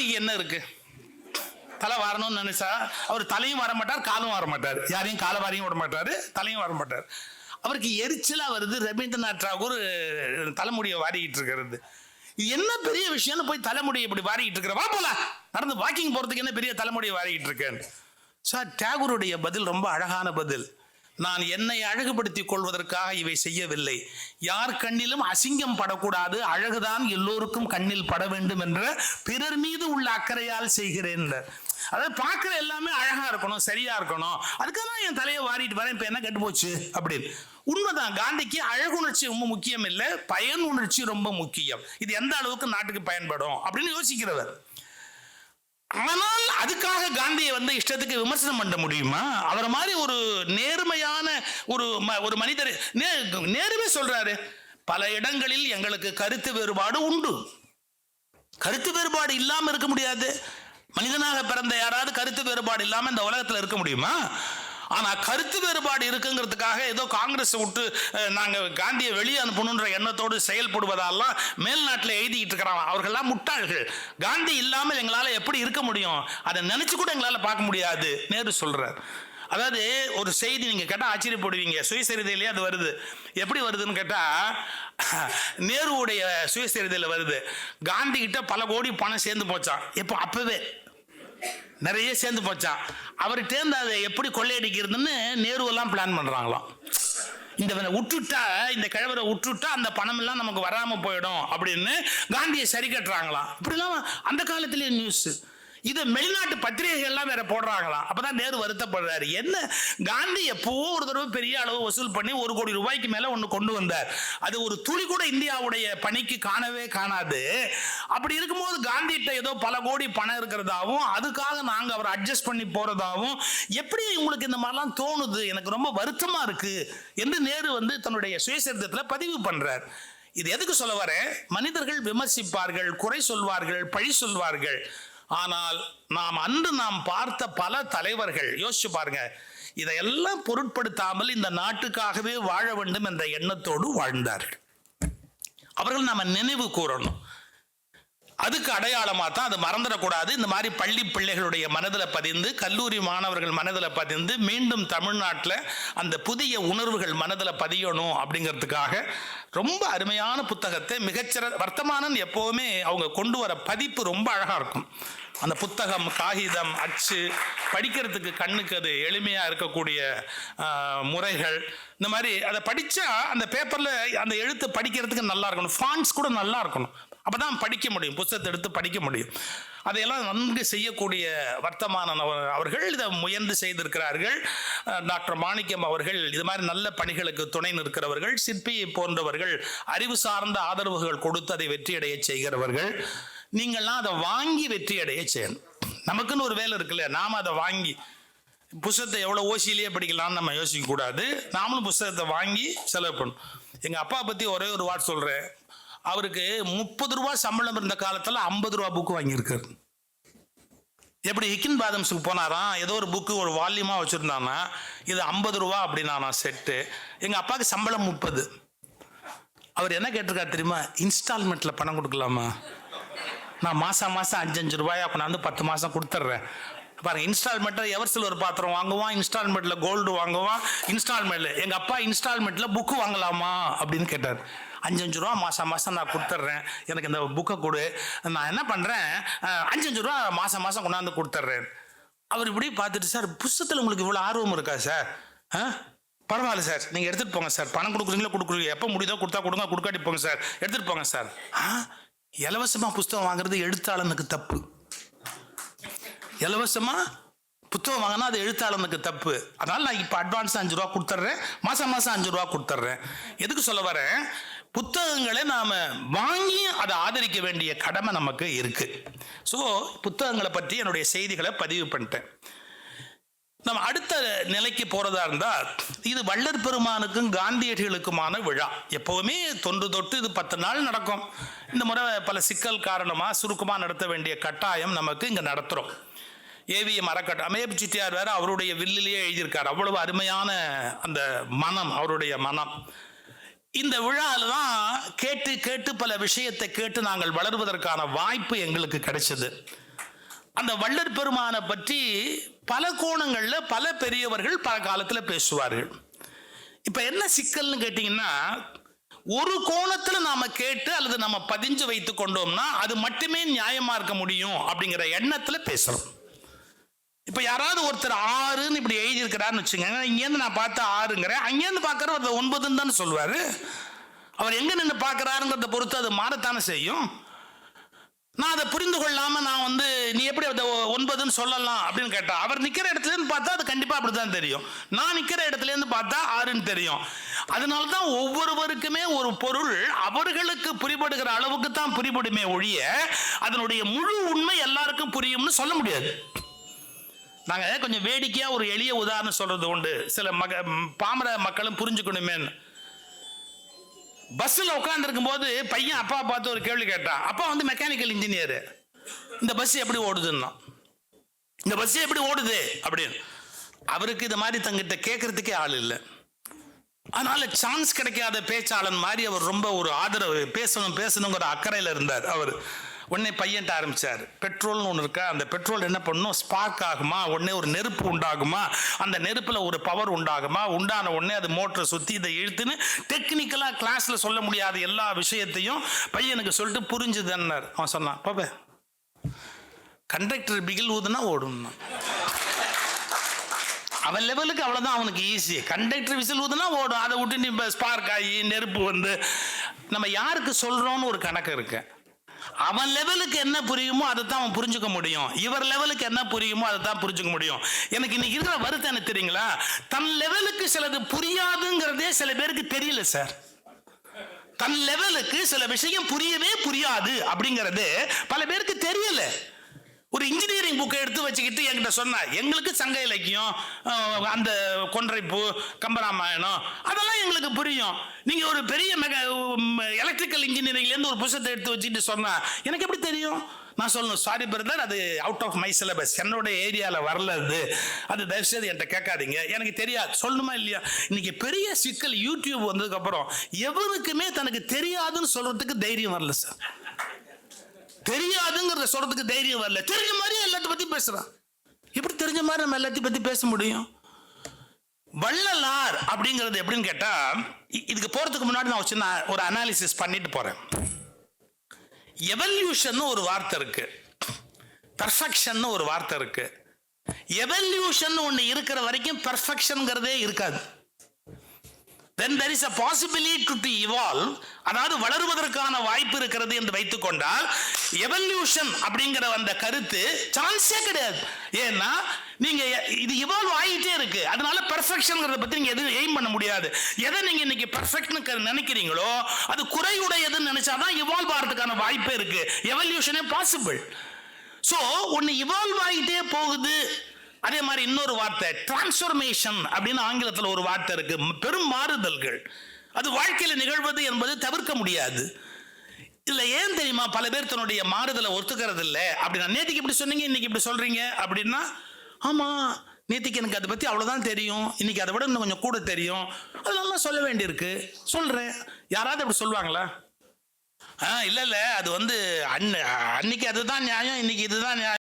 காந்திக்கு என்ன இருக்கு? தலை வாரணும்னு நினைச்சா அவர் தலையும் வர மாட்டார், காலும் வர மாட்டார், யாரையும் காலை வாரியும் விட மாட்டாரு, தலையும் வர மாட்டார். அவருக்கு எரிச்சலா வருது ரவீந்திரநாத் தாகூர் தலைமுடியை வாரிக்கிட்டு இருக்கிறது. என்ன பெரிய விஷயம்னு போய் தலைமுடியை இப்படி வாரிக்கிட்டு இருக்கிற, வா போல நடந்து வாக்கிங் போறதுக்கு என்ன பெரிய தலைமுடியை வாரிக்கிட்டு இருக்கேன். சார், டாகூருடைய பதில் ரொம்ப அழகான பதில். நான் என்னை அழகுபடுத்திக் கொள்வதற்காக இவை செய்யவில்லை. யார் கண்ணிலும் அசிங்கம் படக்கூடாது, அழகுதான் எல்லோருக்கும் கண்ணில் பட வேண்டும் என்ற பிறர் மீது உள்ள அக்கறையால் செய்கிறேன். அதாவது பார்க்குற எல்லாமே அழகா இருக்கணும், சரியா இருக்கணும், அதுக்காக தான் என் தலையை வாரிட்டு வரேன், இப்போ என்ன கெட்டு போச்சு அப்படின்னு. உண்மைதான், காந்திக்கு அழகுணர்ச்சி ரொம்ப முக்கியம் இல்லை, பயன் உணர்ச்சி ரொம்ப முக்கியம். இது எந்த அளவுக்கு நாட்டுக்கு பயன்படும் அப்படின்னு யோசிக்கிறவர். ஆனால் அதுக்காக காந்தியை இஷ்டத்துக்கு விமர்சனம் பண்ண முடியுமா? அவரை மாதிரி ஒரு நேர்மையான ஒரு மனிதர் நேருமே சொல்றாரு, பல இடங்களில் எங்களுக்கு கருத்து வேறுபாடு உண்டு. கருத்து வேறுபாடு இல்லாம இருக்க முடியாது. மனிதனாக பிறந்த யாராவது கருத்து வேறுபாடு இல்லாம இந்த உலகத்துல இருக்க முடியுமா? ஆனா கருத்து வேறுபாடு இருக்குங்கிறதுக்காக ஏதோ காங்கிரஸ் விட்டு நாங்க காந்தியை வெளியே அனுப்பணுன்ற எண்ணத்தோடு செயல்படுவதாலாம் மேல்நாட்டில் எழுதிட்டு இருக்கிறாங்க. அவர்கள்லாம் முட்டாள்கள். காந்தி இல்லாமல் எங்களால எப்படி இருக்க முடியும், அதை நினைச்சு கூட எங்களால பார்க்க முடியாது நேரு சொல்றார். அதாவது ஒரு செய்தி நீங்க கேட்டா ஆச்சரியப்படுவீங்க, சுயசரிதையிலேயே அது வருது. எப்படி வருதுன்னு கேட்டா, நேருவுடைய சுயசரிதையில வருது, காந்தி கிட்ட பல கோடி பணம் சேர்ந்து போச்சான். இப்போ அப்பவே நிறைய சேர்ந்து போச்சான். அவர்கிட்ட அதை எப்படி கொள்ளையடிக்கிறதுன்னு நேருவெல்லாம் பிளான் பண்றாங்களாம். இந்த விட்டுட்டா, இந்த கிழவரை விட்டுட்டா அந்த பணம் எல்லாம் நமக்கு வராம போயிடும் அப்படின்னு காந்தியை சரி கட்டுறாங்களாம். இப்படிலாம் அந்த காலத்திலேயே நியூஸ். இதை வெளிநாட்டு பத்திரிகைகள் எல்லாம் வேற போடுறாங்களாம். அப்பதான் நேரு வருத்தப்படுறாரு, என்ன காந்தி எப்பவோ ஒரு தடவை பெரிய அளவு வசூல் பண்ணி 1 கோடி ரூபாய்க்கு மேல ஒண்ணு கொண்டு வந்தார். அது ஒரு துளி கூட இந்தியாவுடைய பணிக்கு காணவே காணாது. அப்படி இருக்கும்போது காந்திகிட்ட ஏதோ பல கோடி பணம் இருக்கிறதாவும் அதுக்காக நாங்க அவரை அட்ஜஸ்ட் பண்ணி போறதாவும் எப்படி உங்களுக்கு இந்த மாதிரிலாம் தோணுது, எனக்கு ரொம்ப வருத்தமா இருக்கு என்று நேரு தன்னுடைய சுயசரிதத்துல பதிவு பண்றார். இது எதுக்கு சொல்ல வரேன்? மனிதர்கள் விமர்சிப்பார்கள், குறை சொல்வார்கள், பழி சொல்வார்கள். ஆனால் நாம் பார்த்த பல தலைவர்கள் யோசிச்சு பாருங்க, இதையெல்லாம் பொருட்படுத்தாமல் இந்த நாட்டுக்காகவே வாழ வேண்டும் என்ற எண்ணத்தோடு வாழ்ந்தார்கள். அவர்கள் நாம நினைவு கூறணும். அதுக்கு அடையாளமாக தான், அது மறந்துடக்கூடாது. இந்த மாதிரி பள்ளி பிள்ளைகளுடைய மனதில் பதிந்து, கல்லூரி மாணவர்கள் மனதில் பதிந்து, மீண்டும் தமிழ்நாட்டில் அந்த புதிய உணர்வுகள் மனதில் பதியணும் அப்படிங்கிறதுக்காக ரொம்ப அருமையான புத்தகத்தை மிகச்சிறந்த வர்த்தமானன் எப்போவுமே அவங்க கொண்டு வர பதிப்பு ரொம்ப அழகாக இருக்கும். அந்த புத்தகம், காகிதம், அச்சு, படிக்கிறதுக்கு கண்ணுக்கு அது எளிமையாக இருக்கக்கூடிய முறைகள், இந்த மாதிரி அதை படித்தா அந்த பேப்பரில் அந்த எழுத்து படிக்கிறதுக்கு நல்லா இருக்கணும், ஃபாண்ட்ஸ் கூட நல்லா இருக்கணும், அப்போதான் படிக்க முடியும், புத்தகத்தை எடுத்து படிக்க முடியும். அதையெல்லாம் நன்கு செய்யக்கூடிய வர்த்தமானன் அவர்கள் இதை முயன்று செய்திருக்கிறார்கள். டாக்டர் மாணிக்கம் அவர்கள் இது மாதிரி நல்ல பணிகளுக்கு துணை நிற்கிறவர்கள். சிற்பியை போன்றவர்கள் அறிவு சார்ந்த ஆதரவுகள் கொடுத்து அதை வெற்றியடைய செய்கிறவர்கள். நீங்கள்லாம் அதை வாங்கி வெற்றியடைய செய்யணும். நமக்குன்னு ஒரு வேலை இருக்குல்ல, நாம் அதை வாங்கி புத்தகத்தை எவ்வளோ ஓசியிலேயே படிக்கலாம்னு நம்ம யோசிக்க கூடாது. நாமளும் புத்தகத்தை வாங்கி செலவு பண்ணணும். எங்கள் அப்பா பற்றி ஒரே ஒரு வார்த்தை சொல்கிறேன். அவருக்கு 30 ரூபா சம்பளம் இருந்த காலத்தில் 50 ரூபா புக்கு வாங்கியிருக்காரு. எப்படி ஹிக்கின் பாதம்ஸுக்கு போனாராம், ஏதோ ஒரு புக்கு ஒரு வால்யூமாக வச்சுருந்தானா, இது 50 ரூபா அப்படின்னா செட்டு. எங்கள் அப்பாவுக்கு சம்பளம் 30. அவர் என்ன கேட்டிருக்காரு தெரியுமா? இன்ஸ்டால்மெண்ட்டில் பணம் கொடுக்கலாமா? நான் மாதம் 5 ரூபாயா கொண்டாந்து 10 மாதம் கொடுத்துட்றேன். பாருங்க, இன்ஸ்டால்மெண்ட்டில் எவர்சில் ஒரு பாத்திரம் வாங்குவான், இன்ஸ்டால்மெண்ட்டில் கோல்டு வாங்குவான், இன்ஸ்டால்மெண்ட்டில். எங்கள் அப்பா இன்ஸ்டால்மெண்ட்டில் புக்கு வாங்கலாமா அப்படின்னு கேட்டார். 5 ரூபா மாதம் நான் கொடுத்துட்றேன், எனக்கு இந்த புக்கை கொடு, நான் என்ன பண்ணுறேன் 5 ரூபா மாதம் கொண்டாந்து கொடுத்துட்றேன். அவர் இப்படி பார்த்துட்டு, சார் புத்தகத்தில் உங்களுக்கு இவ்வளோ ஆர்வம் இருக்கா சார்? பரவாயில்ல சார், நீங்கள் எடுத்துகிட்டு போங்க சார், பணம் கொடுக்குறீங்களா கொடுக்குறீங்க, எப்போ முடியுதோ கொடுத்தா கொடுங்க, கொடுக்காட்டி போங்க சார், எடுத்துகிட்டு போங்க சார். இலவசமாக புத்தகம் வாங்குறது எழுத்தாளனுக்கு தப்பு. இலவசமாக புத்தகம் வாங்கினா அது எழுத்தாளனுக்கு தப்பு. அதனால் நான் இப்போ அட்வான்ஸ் 5 ரூபா கொடுத்துட்றேன், மாதம் 5 ரூபா கொடுத்துட்றேன். எதுக்கு சொல்ல வரேன்? புத்தகங்களை நாம் வாங்கி அதை ஆதரிக்க வேண்டிய கடமை நமக்கு இருக்கு. ஸோ புத்தகங்களை பற்றி என்னுடைய செய்திகளை பதிவு பண்ணிட்டேன். நம்ம அடுத்த நிலைக்கு போறதா இருந்தால், இது வள்ளற் பெருமானுக்கும் காந்தியடிகளுக்குமான விழா. எப்பவுமே தொன்று தொட்டு இது 10 நாள் நடக்கும். இந்த முறை பல சிக்கல் காரணமாக சுருக்கமாக நடத்த வேண்டிய கட்டாயம் நமக்கு இங்கே நடத்துகிறோம். ஏவிஎம் அறக்கட்டளை அமேப் செட்டியார் வேற அவருடைய வில்லிலேயே எழுதியிருக்கார். அவ்வளவு அருமையான அந்த மனம், அவருடைய மனம். இந்த விழாவில் தான் கேட்டு கேட்டு பல விஷயத்தை கேட்டு நாங்கள் வளருவதற்கான வாய்ப்பு எங்களுக்கு கிடைச்சது. அந்த வள்ளற் பெருமானை பற்றி பல கோணங்கள்ல பல பெரியவர்கள் பல காலத்துல பேசுவார்கள். இப்ப என்ன சிக்கல்னு கேட்டீங்கன்னா, ஒரு கோணத்துல நாம கேட்டு அல்லது நம்ம பதிஞ்சு வைத்துக் கொண்டோம்னா அது மட்டுமே நியாயமா இருக்க முடியும் அப்படிங்கிற எண்ணத்துல பேசுறோம். இப்ப யாராவது ஒருத்தர் 6ன்னு இப்படி எழுதி இருக்கிறாருன்னு வச்சுக்கோங்க, இங்கேருந்து நான் பார்த்து 6ங்கிறேன், அங்கேருந்து பார்க்கற ஒரு 9ன்னு தானே சொல்லுவாரு. அவர் எங்க நின்று பார்க்கிறாருங்கிறத பொறுத்து அது மாறத்தானே செய்யும். நான் அதை புரிந்து கொள்ளாம நான் நீ எப்படி அதை 9ன்னு சொல்லலாம் அப்படின்னு கேட்டா, அவர் நிக்கிற இடத்துல இருந்து பார்த்தா அது கண்டிப்பா அப்படிதான் தெரியும். நான் நிக்கிற இடத்துல இருந்து பார்த்தா 6ன்னு தெரியும். அதனாலதான் ஒவ்வொருவருக்குமே ஒரு பொருள் அவர்களுக்கு புரிபடுகிற அளவுக்கு தான் புரிபடுமே ஒழிய அதனுடைய முழு உண்மை எல்லாருக்கும் புரியும்னு சொல்ல முடியாது. நாங்க கொஞ்சம் வேடிக்கையா ஒரு எளிய உதாரணம் சொல்றது உண்டு, சில பாமர மக்களும் புரிஞ்சுக்கணுமே. பஸ்ல உட்கார்ந்து இருக்கும் போது பையன் அப்பா பார்த்து ஒரு கேள்வி கேட்டான். அப்பா மெக்கானிக்கல் இன்ஜினியர், இந்த பஸ் எப்படி ஓடுதுன்னா, இந்த பஸ் எப்படி ஓடுது அப்படின்னு. அவருக்கு இந்த மாதிரி தங்கிட்ட கேட்கறதுக்கே ஆள் இல்லை. அதனால சான்ஸ் கிடைக்காத பேச்சாளன் மாதிரி அவர் ரொம்ப ஒரு ஆதரவு பேசணுங்கிற அக்கறையில் இருந்தார். அவர் உடனே பையன்ட்ட ஆரம்பிச்சார், பெட்ரோல்னு ஒன்று இருக்கா, அந்த பெட்ரோல் என்ன பண்ணும், ஸ்பார்க் ஆகுமா, உடனே ஒரு நெருப்பு உண்டாகுமா, அந்த நெருப்புல ஒரு பவர் உண்டாகுமா, உண்டான உடனே அது மோட்டரை சுத்தி இதை இழுத்துன்னு டெக்னிக்கலா கிளாஸ்ல சொல்ல முடியாத எல்லா விஷயத்தையும் பையனுக்கு சொல்லிட்டு புரிஞ்சுதுன்னார். அவன் சொன்னான், பாப்பா கண்டக்டர் பிகில் ஊதுனா ஓடும். அவன் லெவலுக்கு அவ்வளவுதான், அவனுக்கு ஈஸி. கண்டக்டர் விசில் ஊதுனா ஓடும், அதை விட்டு நீ ஸ்பார்க் ஆகி நெருப்பு நம்ம யாருக்கு சொல்றோம்னு ஒரு கணக்கு இருக்கு. அவன் லெவலுக்கு என்ன புரியுமோ அதை தான் அவன் புரிஞ்சுக்க முடியும். இவர் லெவலுக்கு என்ன புரியுமோ அதை தான் புரிஞ்சுக்க முடியும். எனக்கு இன்னைக்கு இருக்கிற வருத்தம் என்ன தெரியுங்களா, தன் லெவலுக்கு சிலது புரியாதுங்கிறதே சில பேருக்கு தெரியல சார். தன் லெவலுக்கு சில விஷயம் புரியவே புரியாது அப்படிங்கிறது பல பேருக்கு தெரியல. ஒரு இன்ஜினியரிங் புக்கை எடுத்து வச்சுக்கிட்டு என்கிட்ட சொன்ன, எங்களுக்கு சங்க இலக்கியம், அந்த கொன்றைப்பூ, கம்பராமாயணம் அதெல்லாம் எங்களுக்கு புரியும். நீங்க ஒரு பெரிய எலக்ட்ரிக்கல் இன்ஜினியரிங்ல இருந்து ஒரு புத்தகத்தை எடுத்து வச்சுட்டு சொன்னா எனக்கு எப்படி தெரியும்? நான் சொல்லணும், சாரி பிரதர், அது அவுட் ஆஃப் மை சிலபஸ், என்னோட ஏரியால வரல, அது தயவுசெய்து என்கிட்ட கேட்காதீங்க, எனக்கு தெரியாது. சொல்லணுமா இல்லையா? இன்னைக்கு பெரிய சிக்கல் யூடியூப் வந்ததுக்கு அப்புறம் எவனுக்குமே தனக்கு தெரியாதுன்னு சொல்றதுக்கு தைரியம் வரல சார். தெரியாதுங்கிறத சொல்றதுக்கு தைரியம் வரல. தெரிஞ்ச மாதிரி எல்லாத்தையும் பத்தி பேசுறான். எப்படி தெரிஞ்ச மாதிரி நம்ம எல்லாத்தையும் பத்தி பேச முடியும்? வள்ளலார் அப்படிங்கிறது எப்படின்னு கேட்டா, இதுக்கு போறதுக்கு முன்னாடி நான் சின்ன ஒரு அனாலிசிஸ் பண்ணிட்டு போறேன். எவல்யூஷன் ஒரு வார்த்தை இருக்கு, பெர்ஃபெக்ஷன் ஒரு வார்த்தை இருக்கு. எவல்யூஷன் ஒண்ணு இருக்கிற வரைக்கும் பெர்ஃபெக்ஷன்ங்கிறதே இருக்காது. Then there is a possibility to evolve, அதாவது வளருவதற்கான வாய்ப்பு இருக்கிறது என்று வைத்துக் கொண்டால் எவல்யூஷன் அப்படிங்கிற அந்த கருத்து சான்ஸே கிடையாது. ஏன்னா நீங்க இது இவால்வ் ஆகிட்டே இருக்கு, அதனால பெர்ஃபெக்ஷன்ங்கிறத பத்தி நீங்க எதுவும் எய்ம் பண்ண முடியாது. எதை நீங்க இன்னைக்கு பெர்ஃபெக்ட்னு நினைக்கிறீங்களோ அது குறையுடையதுன்னு நினைச்சாதான் இவால்வ் ஆகிறதுக்கான வாய்ப்பே இருக்கு. எவல்யூஷனே பாசிபிள். சோ ஒன்னு இவால்வ் ஆகிட்டே போகுது. அதே மாதிரி இன்னொரு வார்த்தை டிரான்ஸ்ஃபர்மேஷன் அப்படின்னு ஆங்கிலத்தில் ஒரு வார்த்தை இருக்கு, பெரும் மாறுதல்கள். அது வாழ்க்கையில நிகழ்வது என்பது தவிர்க்க முடியாது. இல்ல ஏன் தெரியுமா, பல பேர் தன்னுடைய மாறுதலை ஒத்துக்கிறது இல்லை. அப்படின்னா நேத்திக்கு இப்படி சொன்னீங்க, இன்னைக்கு இப்படி சொல்றீங்க அப்படின்னா, ஆமா நேத்திக்கு எனக்கு அதை பத்தி அவ்வளவுதான் தெரியும், இன்னைக்கு அதை விட இன்னும் கொஞ்சம் கூட தெரியும், அதெல்லாம் சொல்ல வேண்டியிருக்கு, சொல்றேன். யாராவது அப்படி சொல்லுவாங்களா? இல்ல இல்ல அது அன்னைக்கு அதுதான் நியாயம், இன்னைக்கு இதுதான் நியாயம்.